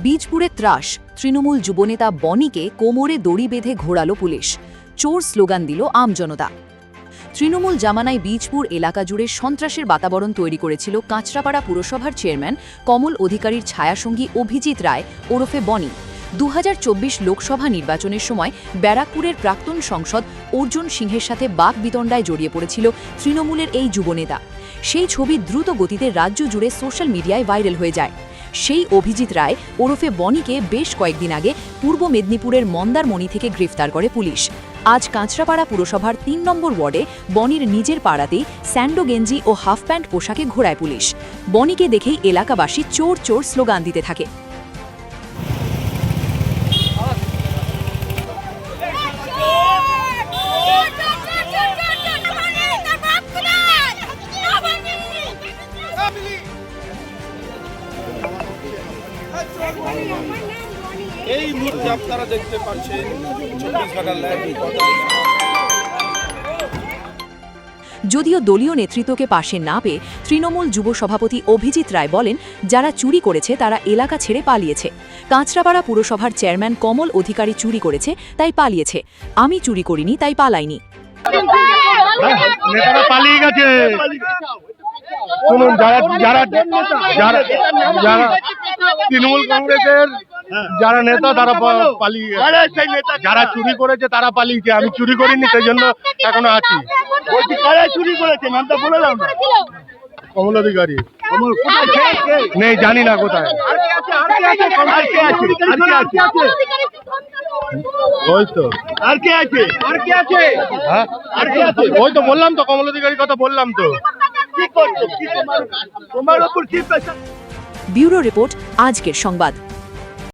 বীজপুরে ত্রাস, তৃণমূল যুবনেতা বনিকে কোমরে দড়ি বেঁধে ঘোরালো পুলিশ। চোর স্লোগান দিল আমজনতা। তৃণমূল জামানায় বীজপুর এলাকা জুড়ে সন্ত্রাসের বাতাবরণ তৈরি করেছিল কাঁচরাপাড়া পুরসভার চেয়ারম্যান কমল অধিকারীর ছায়াসঙ্গী অভিজিৎ রায় ওরফে বনি। 2024 লোকসভা নির্বাচনের সময় ব্যারাকপুরের প্রাক্তন সংসদ অর্জুন সিংহের সাথে বাকবিতণ্ডায় জড়িয়ে পড়েছিল তৃণমূলের এই যুবনেতা। সেই ছবি দ্রুত গতিতে রাজ্য জুড়ে সোশ্যাল মিডিয়ায় ভাইরাল হয়ে যায়। সেই অভিজিৎ রায় ওরফে বনিকে বেশ কয়েকদিন আগে পূর্ব মেদিনীপুরের মন্দারমণি থেকে গ্রেফতার করে পুলিশ। আজ কাঁচরাপাড়া পুরসভার ৩ নম্বর ওয়ার্ডে বনির নিজের পাড়াতেই স্যান্ডো গেঞ্জি ও হাফ প্যান্ট পোশাকে ঘোরায় পুলিশ। বনিকে দেখেই এলাকাবাসী চোর চোর স্লোগান দিতে থাকে। এই মুহূর্তে আপনারা দেখতে পাচ্ছেন 24 ঘন্টার লাইভ রিপোর্ট। যদিও দলীয় নেতৃত্বকে পাশে না পেয়ে তৃণমূল যুব সভাপতি অভিজিৎ রায় বলেন, যারা চুরি করেছে তারা এলাকা ছেড়ে পালিয়েছে। কাঁচরাপাড়া পুরসভার চেয়ারম্যান কমল অধিকারী চুরি করেছে তাই পালিয়েছে, আমি চুরি করিনি তাই পালাইনি। নেতারা পালিয়ে গেছে। শুনুন, যারা তৃণমূল কংগ্রেসের যারা নেতা তারা পালিয়ে গেছে, যারা চুরি করেছে তারা পালিয়েছে। আমি চুরি করিনি, সেই জন্য এখনো আছি। কারা চুরি করেছে নামটা বলে দাও না। কমল অধিকারী নেই, জানি না কোথায়। ওই তো আর কে আছে? হ্যাঁ, ওই তো বললাম তো, কমল অধিকারীর কথা বললাম তো। কি করছো? তোমার উপর কি প্রেশার? ব্যুরো রিপোর্ট, আজকের সংবাদ।